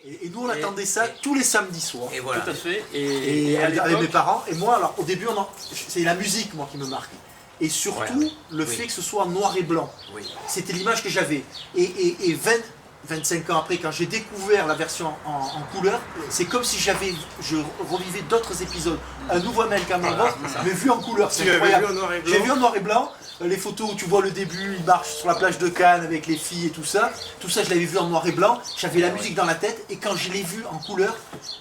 Et nous, on attendait ça tous les samedis soirs. Et voilà. Tout à fait. Et à avec l'époque, mes parents. Et moi, alors, au début, c'est la musique, moi, qui me marque. Et surtout, Ouais. le fait que ce soit noir et blanc. Oui. C'était l'image que j'avais. Et 25 ans après, quand j'ai découvert la version en couleur, c'est comme si je revivais d'autres épisodes. Un nouveau American Mother, mais vu en couleur. C'est Tu l'avais incroyable. vu en noir et blanc? J'ai vu en noir et blanc. Les photos où tu vois le début, il marche sur la plage de Cannes avec les filles et tout ça. Tout ça, je l'avais vu en noir et blanc. J'avais la musique dans la tête. Et quand je l'ai vu en couleur,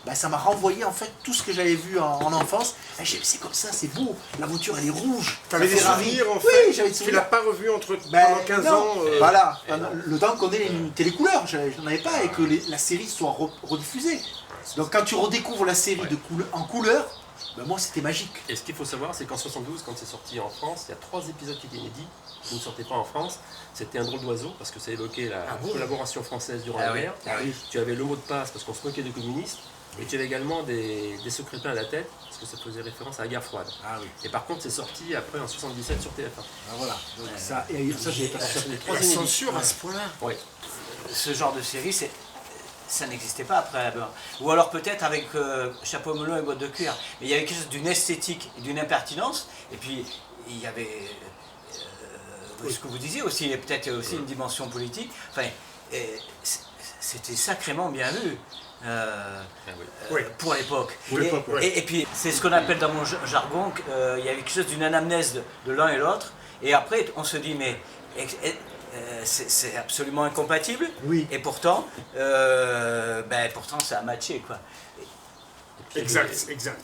bah, ça m'a renvoyé en fait tout ce que j'avais vu en enfance. Et j'ai dit, c'est comme ça, c'est beau. La voiture, elle est rouge. T'avais des Ferrari. souvenirs en Oui, fait. j'avais des Tu souvenirs. l'as pas revu Ben, pendant 15 non. ans. Voilà, le temps qu'on ait une télécouleur, j'en avais pas, et que la série soit rediffusée. Donc quand tu redécouvres la série en couleur, ben moi c'était magique. Et ce qu'il faut savoir, c'est qu'en 72, quand c'est sorti en France, il y a 3 épisodes qui étaient inédits, qui ne sortaient pas en France. C'était Un drôle d'oiseau, parce que ça évoquait la collaboration française durant la guerre. Tu avais Le mot de passe, parce qu'on se moquait des communistes. Et tu avais également des secrets pleins à la tête, parce que ça faisait référence à la guerre froide. Ah oui. Et par contre, c'est sorti après en 77 sur TF1. Ah, voilà. Donc ça j'ai pas Les cherché. 3 La inédits. censure à ce point-là. Oui. Ce genre de série, ça n'existait pas après la guerre. Ou alors peut-être avec chapeau melon et boîte de cuir. Mais il y avait quelque chose d'une esthétique et d'une impertinence. Et puis il y avait ce que vous disiez aussi, il y a peut-être aussi une dimension politique. Enfin, c'était sacrément bien vu. Pour l'époque. Et puis c'est ce qu'on appelle dans mon jargon, il y avait quelque chose d'une anamnèse de l'un et l'autre. Et après on se dit mais c'est absolument incompatible. Oui. Et pourtant, pourtant ça a matché quoi. Exact.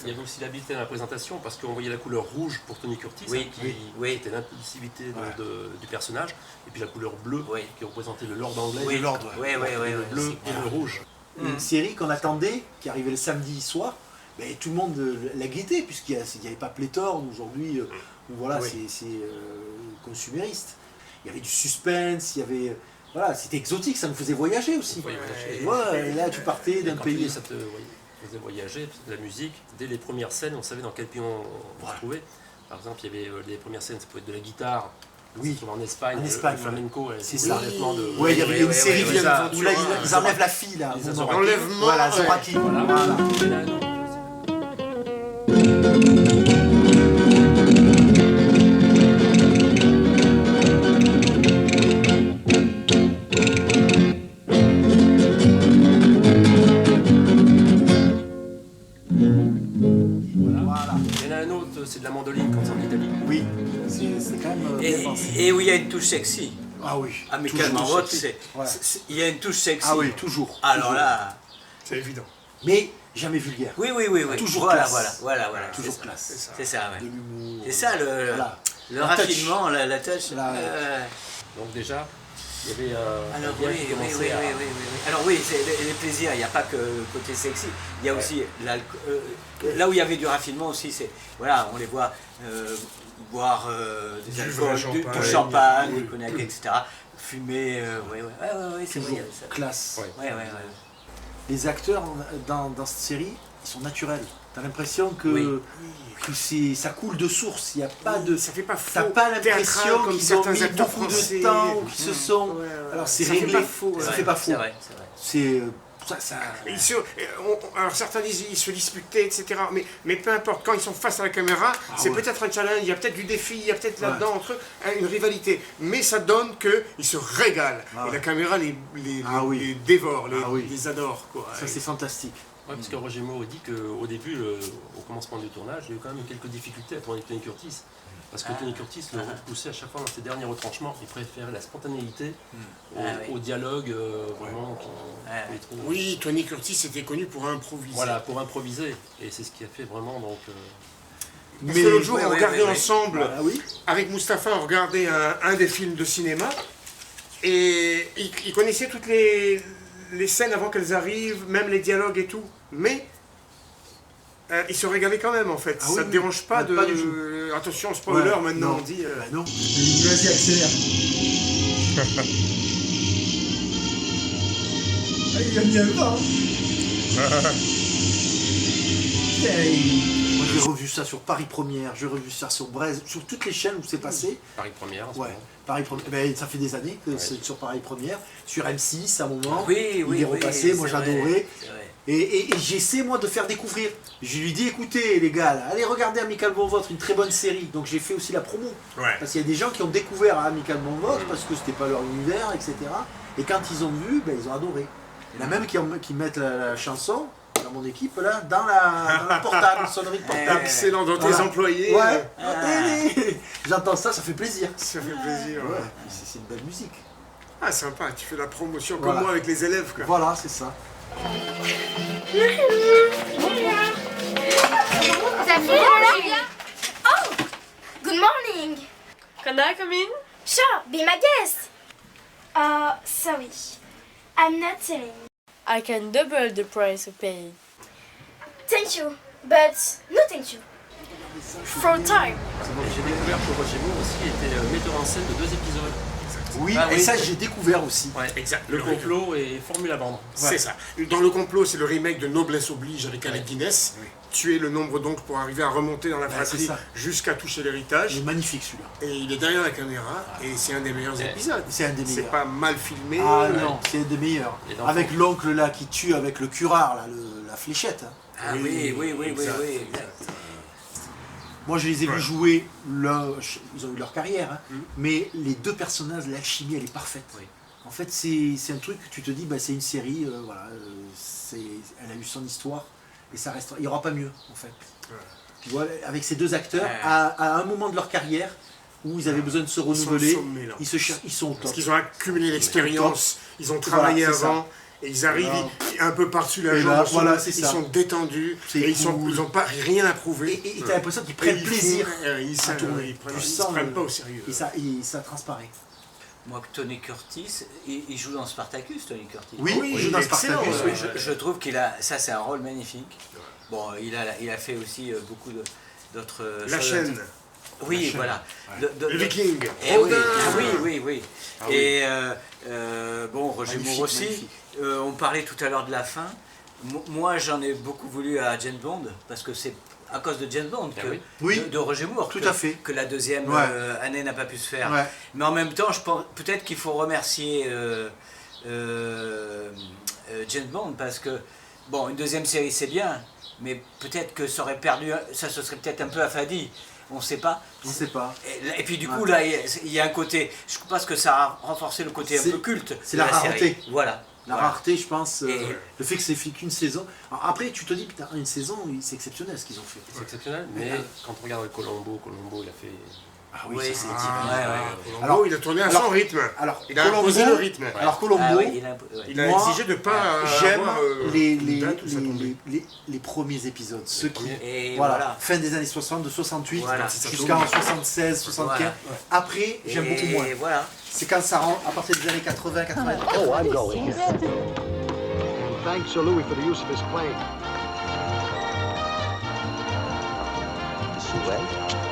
Il y avait aussi l'habileté dans la présentation, parce qu'on voyait la couleur rouge pour Tony Curtis, Oui, qui était l'impulsivité du personnage, et puis la couleur bleue, qui représentait le lord anglais, Oui, le lord, le bleu et le rouge. Une série qu'on attendait, qui arrivait le samedi soir, mais tout le monde la guettait, puisqu'il n'y avait pas pléthore, aujourd'hui, voilà, c'est consumériste. Il y avait du suspense, il y avait... Voilà, c'était exotique, ça nous faisait voyager aussi. Tu vois, et là tu partais d'un pays... Ça te faisait voyager, la musique, dès les premières scènes, on savait dans quel pays on se trouvait. Par exemple, il y avait les premières scènes, ça pouvait être de la guitare. Oui. En Espagne, En Espagne, le flamenco, c'est ça. Ouais, il y avait une série où là, ils enlèvent la fille, là. Enlèvement. Voilà, Zoraki. Voilà. Il y en a un autre, c'est de la mandoline quand c'est en Italie. Oui, c'est quand même bien pensé. Et où il y a une touche sexy. Ah oui. Amical Toujours Marotte, sexy. Voilà. il y a une touche sexy. Ah oui, toujours. Alors toujours. là, C'est évident. Mais jamais vulgaire. oui. Toujours voilà, classe. voilà. Toujours c'est classe. ça. C'est ça, ouais. De l'humour. C'est ça le Voilà. le La touch. raffinement, la touch. Donc déjà, il y avait Alors un lien qui commençait à... Alors oui, c'est les plaisirs, il n'y a pas que le côté sexy, il y a aussi là où il y avait du raffinement aussi, c'est voilà, on les voit boire des alcools, du champagne, du cognac, etc. Fumer, c'est vrai. Ça. Classe. Ouais. Les acteurs dans cette série, ils sont naturels. T'as l'impression que ça coule de source. Il y a pas de. Ça fait pas faux. T'as pas l'impression comme qu'ils ont certains mis acteurs beaucoup français. de temps ou qu'ils se sont. Ouais. Alors c'est Ça fait réglé. pas faux, Ça ouais. fait pas faux. C'est vrai. C'est ça. Alors certains disent ils se disputaient, etc. Mais peu importe, quand ils sont face à la caméra, c'est peut-être un challenge, il y a peut-être du défi, il y a peut-être là-dedans entre eux une rivalité. Mais ça donne qu'ils se régalent. Et la caméra les dévore, les adore. Quoi. Ça c'est fantastique. Ouais, parce que Roger Moore dit qu'au début, au commencement du tournage, il y a eu quand même quelques difficultés à tourner Tony Curtis. Parce que Tony Curtis le repoussait à chaque fois dans ses derniers retranchements. Il préférait la spontanéité au dialogue vraiment qui trop... Oui, Tony Curtis était connu pour improviser. Voilà, pour improviser. Et c'est ce qui a fait vraiment donc... Parce que l'autre jour, on regardait ensemble, oui. avec Mustapha, on regardait un des films de cinéma. Et il connaissait toutes les scènes avant qu'elles arrivent, même les dialogues et tout. Mais il se régalait quand même en fait. Ça ne te dérange pas de... Pas du tout. Attention, spoiler, maintenant non. on dit... Non. Vas-y, accélère. Il a mis un vent. Moi J'ai revu ça sur Paris Première, j'ai revu ça sur Braise, sur toutes les chaînes où c'est passé. Paris Première, en ce Ouais, moment. Paris Première. Ben, ça fait des années que c'est sur Paris Première. Sur M6 à un moment. Oui, il est repassé, moi c'est j'adorais. vrai, c'est vrai. Et j'essaie moi de faire découvrir. Je lui dis écoutez les gars, là, allez regarder Amicalement Vôtre, une très bonne série. Donc j'ai fait aussi la promo. Ouais. Parce qu'il y a des gens qui ont découvert Amicalement Vôtre parce que c'était pas leur univers, etc. Et quand ils ont vu, ben, ils ont adoré. Il y en a même qui mettent la chanson dans mon équipe là, dans la portable, sonnerie de portable. Excellent, dans tes Voilà. employés. Ouais. Ah. J'entends ça, ça fait plaisir. Ça fait plaisir. Ouais, Ouais. c'est une belle musique. Ah, sympa, tu fais la promotion Voilà. comme moi avec les élèves. Quoi. Voilà, c'est ça. Oh, good morning. Can I come in? Sure, be my guest. Sorry, I'm not selling. I can double the price you pay. Thank you, but no thank you. For time. J'ai découvert que Roger Moore aussi était metteur en scène de 2 épisodes. Oui, Ah et oui. ça j'ai découvert aussi. Ouais, Exact. Le complot et Formule à vendre. C'est ça. Dans le complot, c'est le remake de Noblesse Oblige avec Alec Guinness. Tuer le nombre donc pour arriver à remonter dans la fratrie c'est ça. jusqu'à toucher Il l'héritage. est magnifique celui-là. Et il est derrière la caméra et c'est un des meilleurs épisodes. C'est un des C'est meilleurs. pas mal filmé. Ah non, c'est un des meilleurs. Et l'enfant. Avec l'oncle là qui tue avec le curare, là, la fléchette. hein. Ah oui, oui, oui, oui, exact. oui, exact. Moi je les ai vus jouer, ils ont eu leur carrière, hein. Mhm. Mais les deux personnages, l'alchimie elle est parfaite. Oui. En fait c'est un truc que tu te dis, bah, c'est une série, voilà, elle a eu son histoire et ça reste, il n'y aura pas mieux en fait. Ouais. Tu vois, avec ces deux acteurs, Ouais. à un moment de leur carrière où ils avaient besoin de se Ils sont au renouveler, sommet, là. ils sont au top. Parce qu'ils ont accumulé l'expérience, ils ont travaillé Voilà, c'est avant. Et ils arrivent un peu par-dessus la Et jambe, là, ils sont- voilà, c'est ils ça. sont détendus, C'est et ils cool. n'ont pas rien à prouver. Et t'as l'impression qu'ils Et prennent ils plaisir font- ils à tourner. ils Tu se sens prennent le- pas au sérieux. et ça transparaît. Moi, Tony Curtis, il joue dans Spartacus, Tony Curtis. Oui, Oui, il joue dans il est excellent, Spartacus. ouais. oui. Je trouve qu'il a, ça c'est un rôle magnifique. Bon, il a fait aussi beaucoup d'autres La choses. chaîne, Oui, La chaîne. voilà. le Viking, Eh oui, Odin. oui, oui, oui. Ah oui. Et bon, Roger Magnifique, Moore aussi. magnifique. On parlait tout à l'heure de la fin. Moi, j'en ai beaucoup voulu à James Bond parce que c'est à cause de James Bond Ah que, oui. Oui, de Roger Moore tout que, à fait. que la deuxième Ouais. année n'a pas pu se faire. Ouais. Mais en même temps, je pense peut-être qu'il faut remercier James Bond parce que bon, une deuxième série c'est bien, mais peut-être que ça aurait perdu, ça se serait peut-être un peu affadi. On ne sait pas. On ne sait pas. Et puis du coup, Ouais. là, il y a un côté. Je pense que ça a renforcé le côté un C'est- peu culte. c'est de la série. rareté. Voilà. La Voilà. rareté, je pense, Et- le fait que c'est fait qu'une saison. Alors après, tu te dis, putain, une saison, c'est exceptionnel ce qu'ils ont fait. C'est exceptionnel, mais quand on regarde Colombo, il a fait. Ah Oui, ça, c'est c'est- typique. Ouais, ouais. Colombo, Alors- il a tourné à alors- son rythme. Alors, Il a imposé le rythme. Alors Colombo, Ah oui, ouais. Il a Moi, exigé de ne pas j'aime avoir, une date où ça tombait. les premiers épisodes, ceux qui, Et voilà, voilà. fin des années 60, de 68 Voilà. jusqu'en 76, 75. Voilà. Après, j'aime beaucoup moins. Et voilà. C'est quand ça rentre à partir des années 80, 90. Oh, I'm going. And thanks to Louis for the use of his claim. Sue?